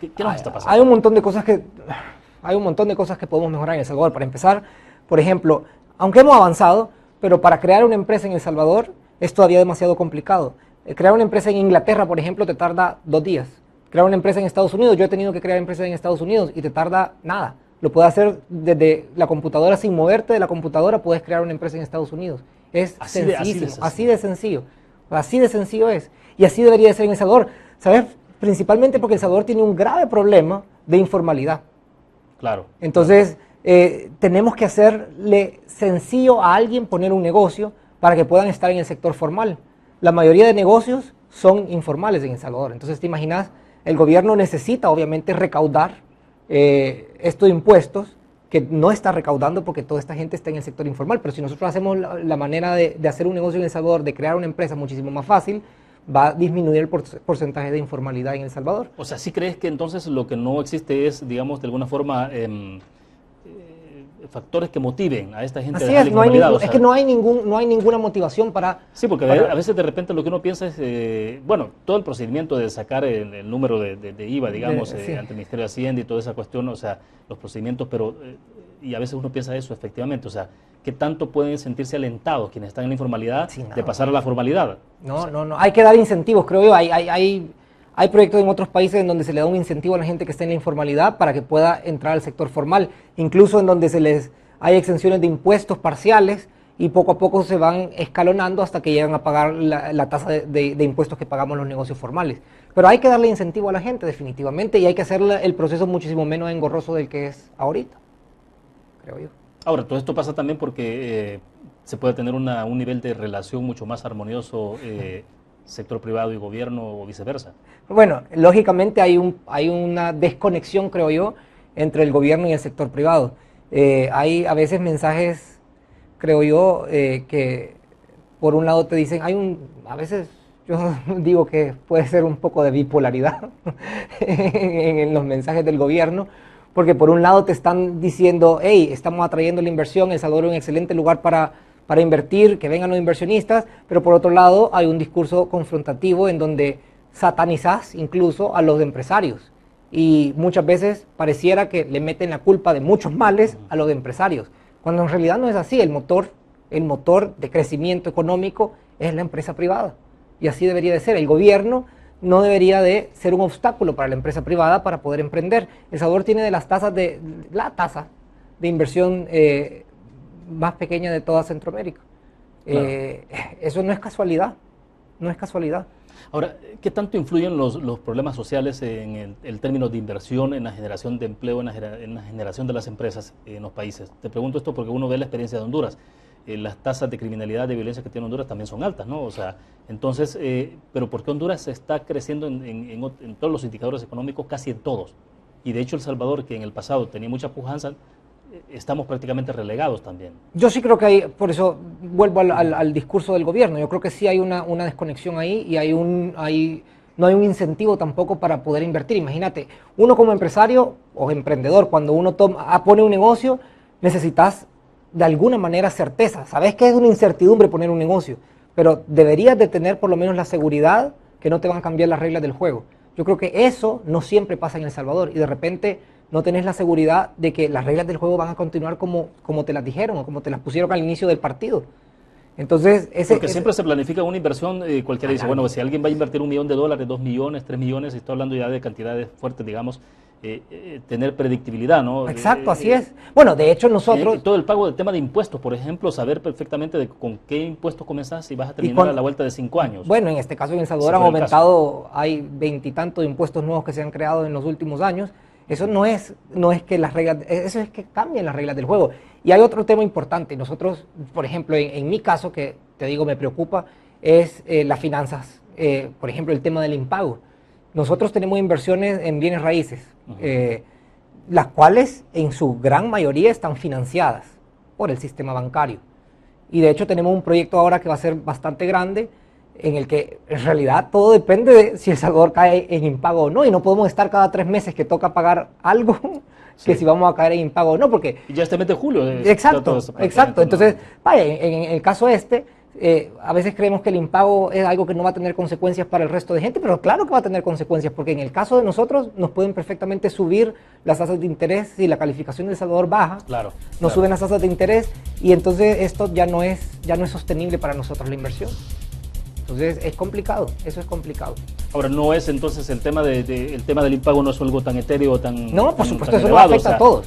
¿qué nos está pasando? Hay un montón de cosas que podemos mejorar en El Salvador. Para empezar, por ejemplo, aunque hemos avanzado, pero para crear una empresa en El Salvador es todavía demasiado complicado. Crear una empresa en Inglaterra, por ejemplo, te tarda 2 días. Crear una empresa en Estados Unidos, yo he tenido que crear empresas en Estados Unidos y te tarda nada. Lo puedes hacer desde la computadora, sin moverte de la computadora, puedes crear una empresa en Estados Unidos. Es sencillísimo, así de sencillo es. Y así debería de ser en El Salvador, ¿sabes? Principalmente porque El Salvador tiene un grave problema de informalidad. Claro. Entonces, tenemos que hacerle sencillo a alguien poner un negocio para que puedan estar en el sector formal. La mayoría de negocios son informales en El Salvador. Entonces, te imaginas, el gobierno necesita obviamente recaudar estos impuestos que no está recaudando porque toda esta gente está en el sector informal. Pero si nosotros hacemos la manera de hacer un negocio en El Salvador, de crear una empresa muchísimo más fácil, va a disminuir el porcentaje de informalidad en El Salvador. O sea, ¿sí crees que entonces lo que no existe es, digamos, de alguna forma, factores que motiven a esta gente? Así es, es que no hay ninguna motivación para... Sí, porque a veces de repente lo que uno piensa es, bueno, todo el procedimiento de sacar el número de IVA, digamos, sí, ante el Ministerio de Hacienda y toda esa cuestión, o sea, los procedimientos, pero, y a veces uno piensa eso efectivamente, o sea, ¿qué tanto pueden sentirse alentados quienes están en la informalidad de pasar a la formalidad? No, hay que dar incentivos, creo yo. Hay proyectos en otros países en donde se le da un incentivo a la gente que está en la informalidad para que pueda entrar al sector formal, incluso en donde hay exenciones de impuestos parciales y poco a poco se van escalonando hasta que llegan a pagar la tasa de impuestos que pagamos los negocios formales. Pero hay que darle incentivo a la gente definitivamente y hay que hacer el proceso muchísimo menos engorroso del que es ahorita, creo yo. Ahora, todo esto pasa también porque se puede tener un nivel de relación mucho más armonioso sector privado y gobierno o viceversa. Bueno, lógicamente hay una desconexión, creo yo, entre el gobierno y el sector privado. Hay a veces mensajes, creo yo, que por un lado te dicen, a veces yo digo que puede ser un poco de bipolaridad en los mensajes del gobierno, porque por un lado te están diciendo, hey, estamos atrayendo la inversión, El Salvador es un excelente lugar para para invertir, que vengan los inversionistas, pero por otro lado hay un discurso confrontativo en donde satanizas incluso a los empresarios. Y muchas veces pareciera que le meten la culpa de muchos males a los empresarios, cuando en realidad no es así. El motor de crecimiento económico es la empresa privada, y así debería de ser. El gobierno no debería de ser un obstáculo para la empresa privada para poder emprender. El Salvador tiene la tasa de inversión más pequeña de toda Centroamérica. Claro. Eso no es casualidad, no es casualidad. Ahora, ¿qué tanto influyen los problemas sociales en el término de inversión, en la generación de empleo, en la generación de las empresas en los países? Te pregunto esto porque uno ve la experiencia de Honduras. Las tasas de criminalidad, de violencia que tiene Honduras también son altas, ¿no? O sea, entonces, pero ¿por qué Honduras está creciendo en todos los indicadores económicos, casi en todos? Y de hecho El Salvador, que en el pasado tenía mucha pujanza, estamos prácticamente relegados también. Yo sí creo que hay, por eso vuelvo al discurso del gobierno, yo creo que sí hay una desconexión ahí, y no hay un incentivo tampoco para poder invertir. Imagínate, uno como empresario o emprendedor, cuando uno pone un negocio, necesitas de alguna manera certeza. Sabes que es una incertidumbre poner un negocio, pero deberías de tener por lo menos la seguridad que no te van a cambiar las reglas del juego. Yo creo que eso no siempre pasa en El Salvador, y de repente no tenés la seguridad de que las reglas del juego van a continuar como te las dijeron o como te las pusieron al inicio del partido. Entonces, porque siempre se planifica una inversión, cualquiera dice, bueno, si alguien va a invertir $1 millón, $2 millones, 3 millones, y estoy hablando ya de cantidades fuertes, digamos, tener predictibilidad, ¿no? Exacto, así es. Bueno, de hecho nosotros... todo el pago del tema de impuestos, por ejemplo, saber perfectamente con qué impuestos comenzás y vas a terminar a la vuelta de 5 años. Bueno, en este caso en El Salvador han aumentado, hay 20 y tantos impuestos nuevos que se han creado en los últimos años. Eso no es que las reglas, eso es que cambien las reglas del juego. Y hay otro tema importante. Nosotros, por ejemplo, en mi caso, que te digo me preocupa, es las finanzas. Por ejemplo, el tema del impago. Nosotros tenemos inversiones en bienes raíces, las cuales en su gran mayoría están financiadas por el sistema bancario. Y de hecho tenemos un proyecto ahora que va a ser bastante grande, en el que en realidad todo depende de si El Salvador cae en impago o no, y no podemos estar cada 3 meses que toca pagar algo, que si vamos a caer en impago o no, porque... Y ya este mes de julio. Exacto. Entonces, vaya, en el caso a veces creemos que el impago es algo que no va a tener consecuencias para el resto de gente, pero claro que va a tener consecuencias, porque en el caso de nosotros nos pueden perfectamente subir las tasas de interés. Si la calificación de El Salvador baja, nos suben las tasas de interés, y entonces esto ya no es sostenible para nosotros la inversión. Entonces es complicado, eso es complicado. Ahora, no es entonces el tema el tema del impago, no es algo tan etéreo, tan... No, por supuesto, eso elevado, nos afecta a todos.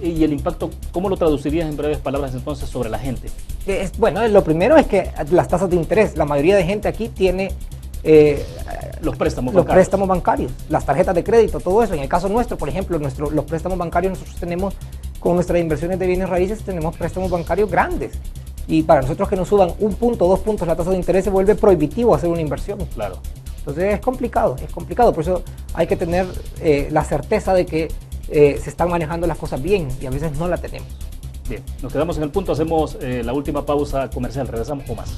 Y el impacto, ¿cómo lo traducirías en breves palabras entonces sobre la gente? Bueno, lo primero es que las tasas de interés, la mayoría de gente aquí tiene los préstamos bancarios, las tarjetas de crédito, todo eso. En el caso nuestro, por ejemplo, los préstamos bancarios, nosotros tenemos, con nuestras inversiones de bienes raíces, tenemos préstamos bancarios grandes. Y para nosotros que nos suban 1 punto, 2 puntos la tasa de interés, se vuelve prohibitivo hacer una inversión. Claro. Entonces es complicado. Por eso hay que tener la certeza de que se están manejando las cosas bien, y a veces no la tenemos. Bien, nos quedamos en el punto, hacemos la última pausa comercial, regresamos con más.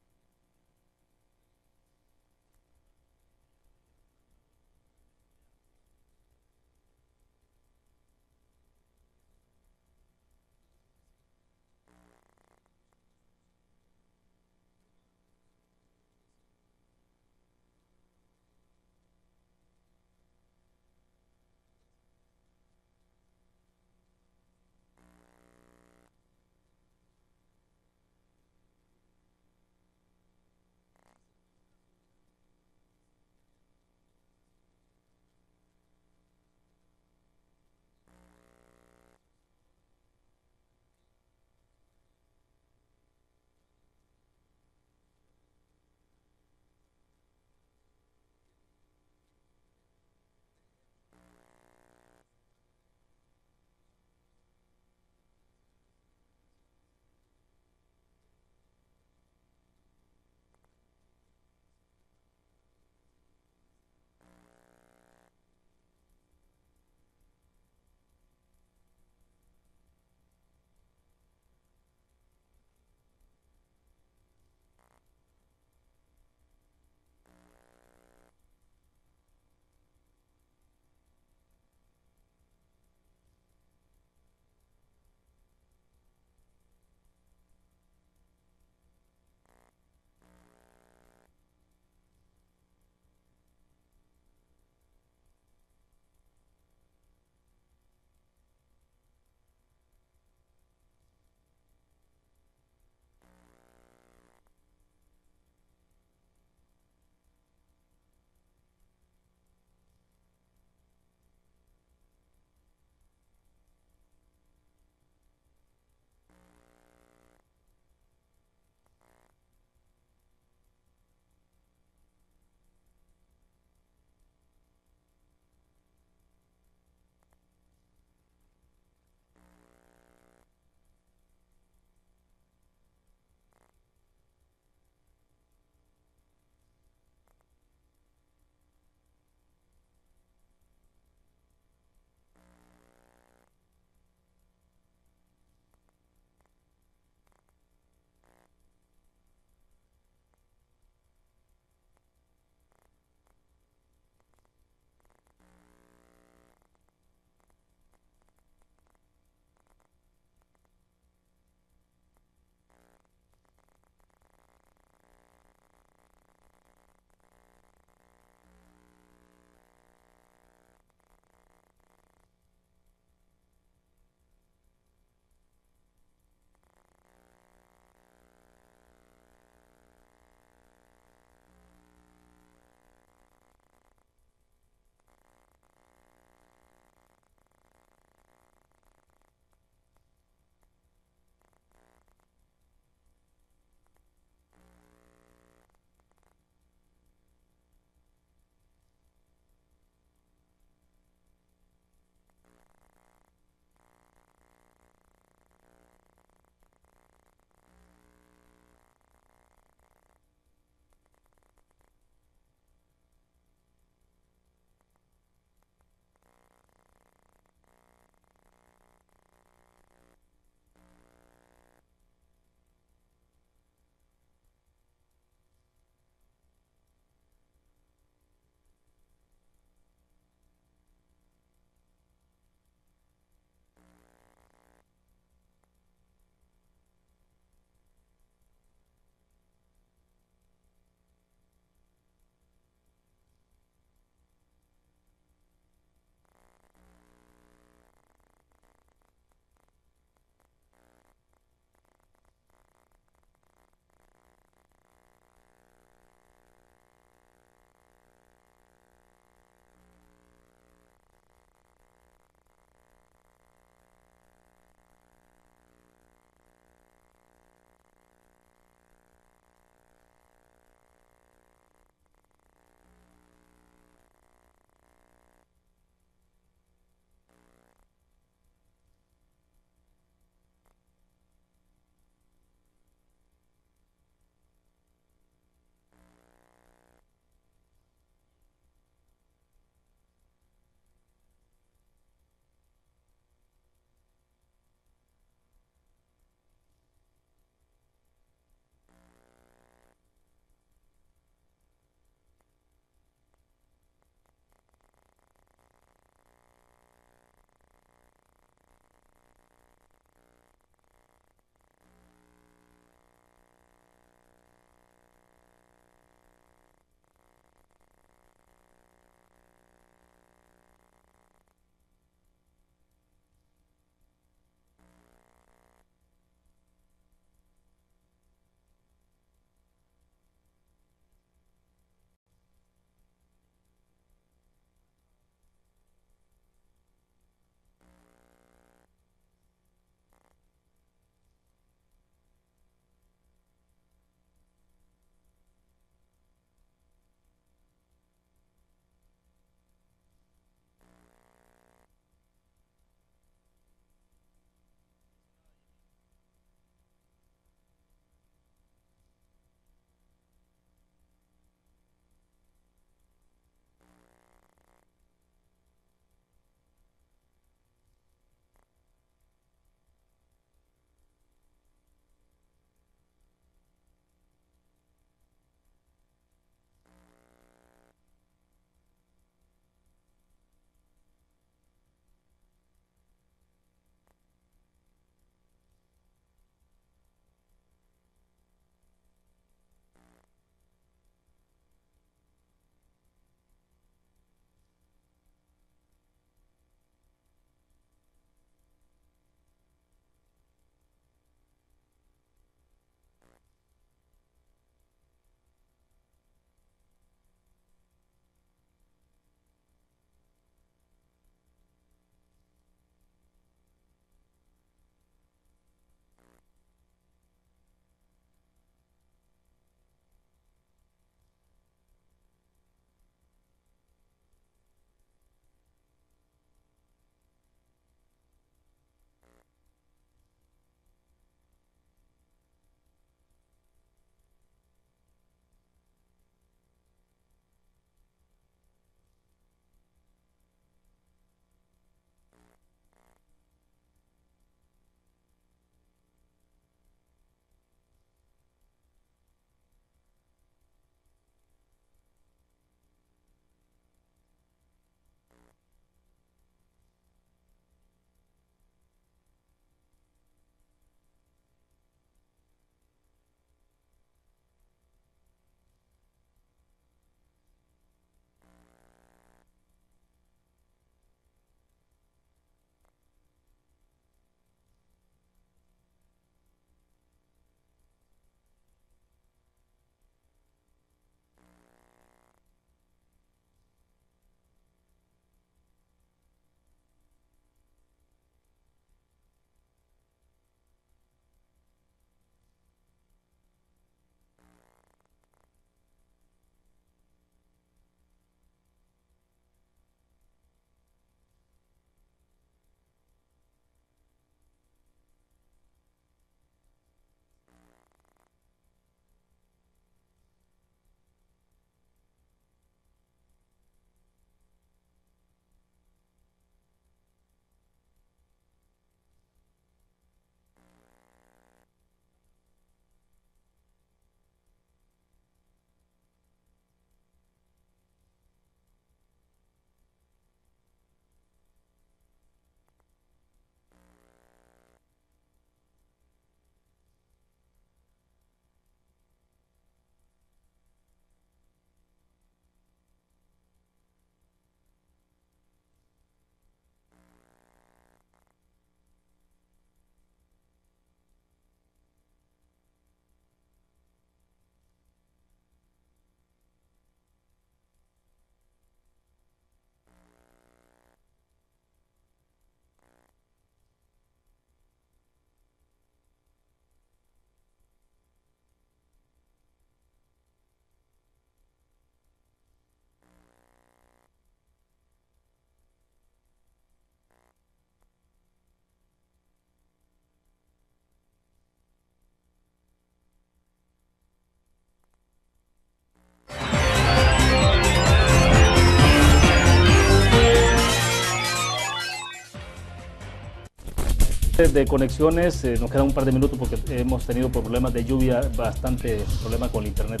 De conexiones, nos quedan un par de minutos porque hemos tenido problemas de lluvia, bastante problema con el internet,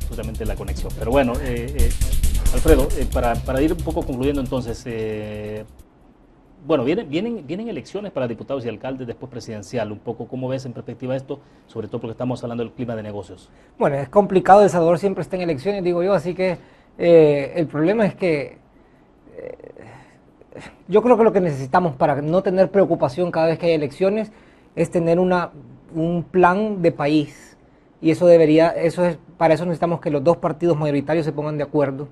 justamente la conexión. Pero bueno, Alfredo, para ir un poco concluyendo entonces, bueno, vienen elecciones para diputados y alcaldes, después presidencial. Un poco, ¿cómo ves en perspectiva esto? Sobre todo porque estamos hablando del clima de negocios. Bueno, es complicado, El Salvador siempre está en elecciones, digo yo, así que el problema es que yo creo que lo que necesitamos para no tener preocupación cada vez que hay elecciones es tener un plan de país. Y para eso necesitamos que los dos partidos mayoritarios se pongan de acuerdo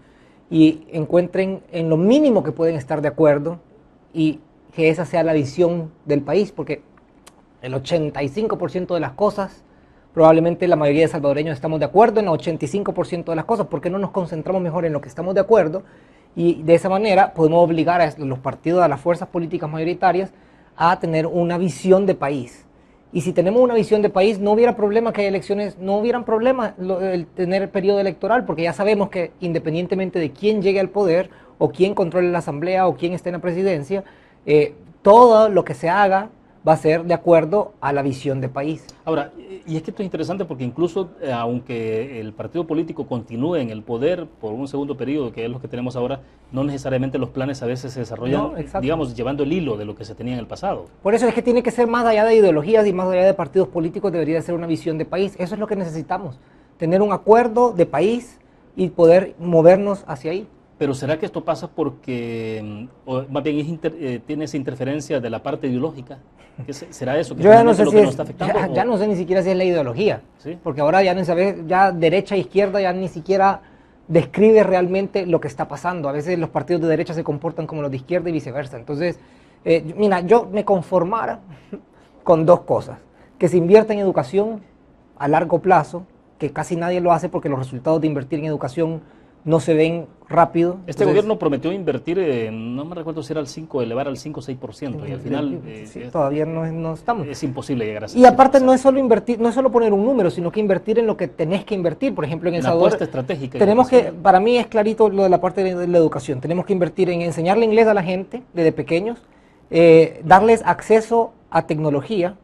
y encuentren en lo mínimo que pueden estar de acuerdo y que esa sea la visión del país, porque el 85% de las cosas, probablemente la mayoría de salvadoreños estamos de acuerdo en el 85% de las cosas. ¿Por qué no nos concentramos mejor en lo que estamos de acuerdo? Y de esa manera podemos obligar a los partidos, a las fuerzas políticas mayoritarias a tener una visión de país. Y si tenemos una visión de país, no hubiera problema que haya elecciones, no hubieran problema el tener el periodo electoral, porque ya sabemos que independientemente de quién llegue al poder, o quién controle la asamblea, o quién esté en la presidencia, todo lo que se haga va a ser de acuerdo a la visión de país. Ahora, y es que esto es interesante porque incluso aunque el partido político continúe en el poder por un segundo periodo, que es lo que tenemos ahora, no necesariamente los planes a veces se desarrollan, digamos, llevando el hilo de lo que se tenía en el pasado. Por eso es que tiene que ser más allá de ideologías y más allá de partidos políticos, debería ser una visión de país. Eso es lo que necesitamos, tener un acuerdo de país y poder movernos hacia ahí. Pero ¿será que esto pasa porque, o más bien tiene esa interferencia de la parte ideológica? ¿Será eso que yo ya no sé lo si que nos está afectando? Ya no sé ni siquiera si es la ideología, ¿sí? Porque ahora ya no sabes, ya derecha e izquierda ya ni siquiera describe realmente lo que está pasando. A veces los partidos de derecha se comportan como los de izquierda y viceversa. Entonces, mira, yo me conformara con dos cosas: que se invierta en educación a largo plazo, que casi nadie lo hace porque los resultados de invertir en educación no se ven rápido. Este gobierno prometió invertir, no me recuerdo si era elevar al 5 o 6%, y al final todavía no estamos. Es imposible llegar a ese. Y aparte no es solo invertir, no es solo poner un número, sino que invertir en lo que tenés que invertir. Por ejemplo, en El Salvador, apuesta estratégica. Tenemos que, para mí es clarito lo de la parte de la educación. Tenemos que invertir en enseñarle inglés a la gente desde pequeños, darles acceso a tecnología,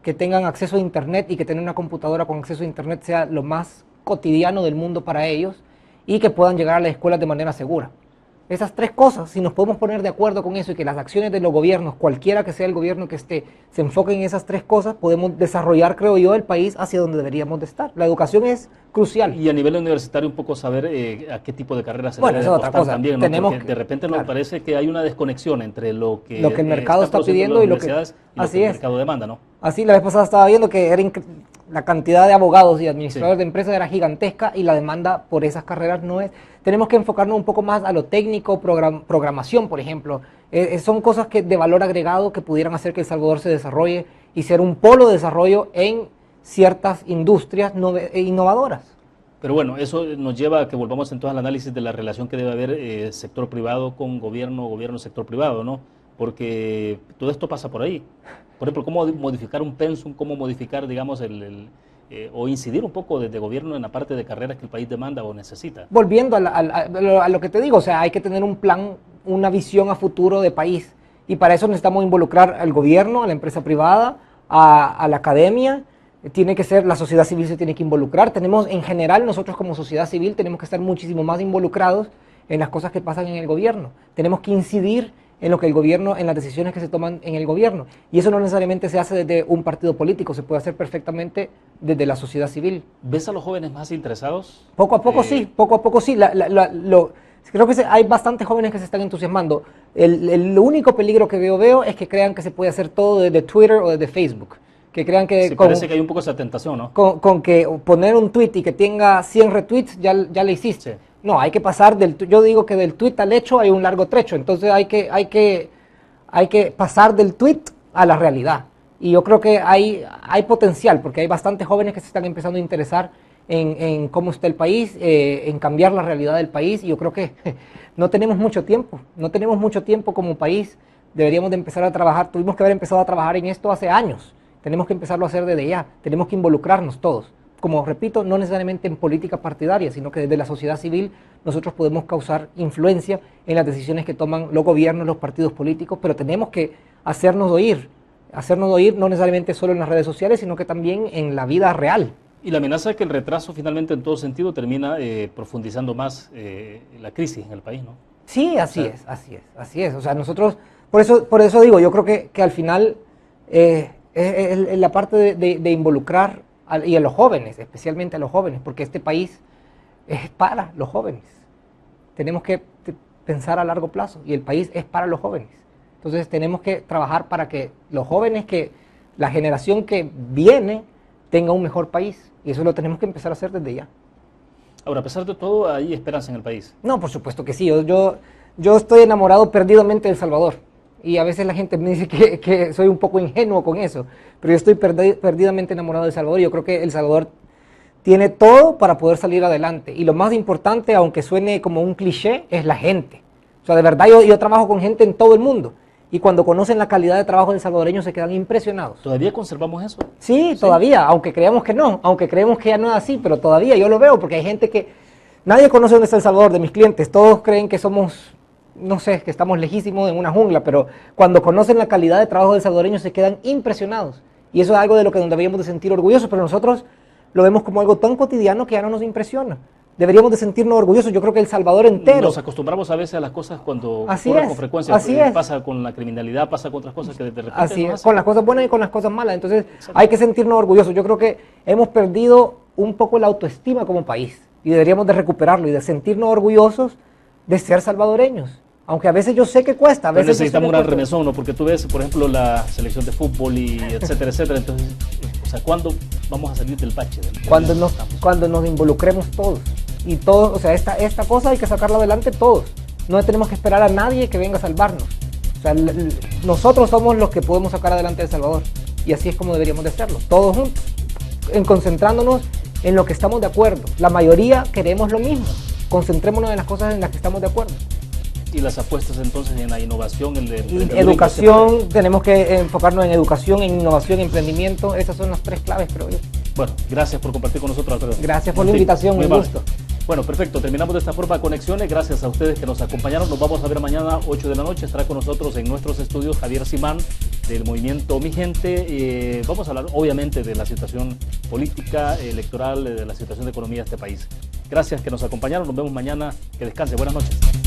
que tengan acceso a internet y que tener una computadora con acceso a internet sea lo más cotidiano del mundo para ellos, y que puedan llegar a las escuelas de manera segura. Esas tres cosas, si nos podemos poner de acuerdo con eso y que las acciones de los gobiernos, cualquiera que sea el gobierno que esté, se enfoquen en esas tres cosas, podemos desarrollar, creo yo, el país hacia donde deberíamos de estar. La educación es crucial. Y a nivel universitario un poco saber a qué tipo de carreras se debe apostar otra cosa. También, ¿no? Tenemos Porque de repente nos parece que hay una desconexión entre lo que el mercado está pidiendo y lo que el mercado demanda, ¿no? Así, la vez pasada estaba viendo que la cantidad de abogados y administradores de empresas era gigantesca y la demanda por esas carreras no es. Tenemos que enfocarnos un poco más a lo técnico, programación, por ejemplo. Son cosas de valor agregado que pudieran hacer que El Salvador se desarrolle y ser un polo de desarrollo en ciertas industrias innovadoras. Pero bueno, eso nos lleva a que volvamos entonces al análisis de la relación que debe haber sector privado con gobierno, sector privado, ¿no? Porque todo esto pasa por ahí. Por ejemplo, cómo modificar un pensum, cómo modificar, digamos, o incidir un poco desde gobierno en la parte de carreras que el país demanda o necesita. Volviendo a lo que te digo, o sea, hay que tener un plan, una visión a futuro de país, y para eso necesitamos involucrar al gobierno, a la empresa privada, a la academia. La sociedad civil se tiene que involucrar. En general, nosotros como sociedad civil tenemos que estar muchísimo más involucrados en las cosas que pasan en el gobierno. Tenemos que incidir en lo que el gobierno, en las decisiones que se toman en el gobierno. Y eso no necesariamente se hace desde un partido político, se puede hacer perfectamente desde la sociedad civil. ¿Ves a los jóvenes más interesados? Poco a poco sí, poco a poco sí. Creo que hay bastantes jóvenes que se están entusiasmando. El único peligro que veo es que crean que se puede hacer todo desde Twitter o desde Facebook. Que crean que... Sí, parece que hay un poco esa tentación, ¿no? Con que poner un tweet y que tenga 100 retweets, ya le hiciste. Sí. No, hay que pasar yo digo que del tweet al hecho hay un largo trecho, entonces hay que pasar del tweet a la realidad. Y yo creo que hay potencial, porque hay bastantes jóvenes que se están empezando a interesar en cómo está el país, en cambiar la realidad del país, y yo creo que no tenemos mucho tiempo como país. Deberíamos de empezar a trabajar, tuvimos que haber empezado a trabajar en esto hace años, tenemos que empezarlo a hacer desde ya, tenemos que involucrarnos todos. Como repito, no necesariamente en política partidaria, sino que desde la sociedad civil nosotros podemos causar influencia en las decisiones que toman los gobiernos, los partidos políticos, pero tenemos que hacernos oír. hacernos oír no necesariamente solo en las redes sociales, sino que también en la vida real. Y la amenaza es que el retraso finalmente en todo sentido termina profundizando más la crisis en el país, ¿no? Sí, así es. O sea, nosotros, por eso digo, yo creo que al final la parte de involucrar y a los jóvenes, especialmente a los jóvenes, porque este país es para los jóvenes. Tenemos que pensar a largo plazo y el país es para los jóvenes. Entonces tenemos que trabajar para que los jóvenes, que la generación que viene, tenga un mejor país. Y eso lo tenemos que empezar a hacer desde ya. Ahora, a pesar de todo, ¿hay esperanza en el país? No, por supuesto que sí. Yo estoy enamorado perdidamente de El Salvador. Y a veces la gente me dice que soy un poco ingenuo con eso. Pero yo estoy perdidamente enamorado de El Salvador. Y yo creo que El Salvador tiene todo para poder salir adelante. Y lo más importante, aunque suene como un cliché, es la gente. O sea, de verdad yo trabajo con gente en todo el mundo. Y cuando conocen la calidad de trabajo del salvadoreño se quedan impresionados. ¿Todavía conservamos eso? Sí, todavía, aunque creemos que no, aunque creemos que ya no es así, pero todavía yo lo veo porque hay gente que... Nadie conoce dónde está El Salvador de mis clientes, todos creen que somos, no sé, que estamos lejísimos en una jungla, pero cuando conocen la calidad de trabajo del salvadoreño se quedan impresionados. Y eso es algo de lo que nos deberíamos de sentir orgullosos, pero nosotros lo vemos como algo tan cotidiano que ya no nos impresiona. Deberíamos de sentirnos orgullosos. Yo creo que El Salvador entero... Nos acostumbramos a veces a las cosas cuando ocurren con frecuencia. Pasa con la criminalidad, pasa con otras cosas que de repente así es, con las cosas buenas y con las cosas malas. Entonces hay que sentirnos orgullosos. Yo creo que hemos perdido un poco la autoestima como país y deberíamos de recuperarlo y de sentirnos orgullosos de ser salvadoreños. Aunque a veces yo sé que cuesta. Pero necesitamos un gran remesón, ¿no? Porque tú ves, por ejemplo, la selección de fútbol y etcétera, etcétera. Entonces, o sea, ¿cuándo vamos a salir del bache? Cuando nos involucremos todos. Y todos, o sea, esta cosa hay que sacarla adelante todos. No tenemos que esperar a nadie que venga a salvarnos. O sea, nosotros somos los que podemos sacar adelante a El Salvador. Y así es como deberíamos de hacerlo, todos juntos, concentrándonos en lo que estamos de acuerdo. La mayoría queremos lo mismo. Concentrémonos en las cosas en las que estamos de acuerdo. Y las apuestas entonces en la innovación, en la educación, tenemos que enfocarnos en educación, en innovación, emprendimiento. Esas son las tres claves, creo yo. Bueno, gracias por compartir con nosotros, Alfredo. Gracias por la invitación, un gusto. Bueno, perfecto. Terminamos de esta forma Conexiones. Gracias a ustedes que nos acompañaron. Nos vamos a ver mañana 8 de la noche. Estará con nosotros en nuestros estudios Javier Simán del movimiento Mi Gente. Vamos a hablar obviamente de la situación política, electoral, de la situación de economía de este país. Gracias que nos acompañaron. Nos vemos mañana. Que descanse. Buenas noches.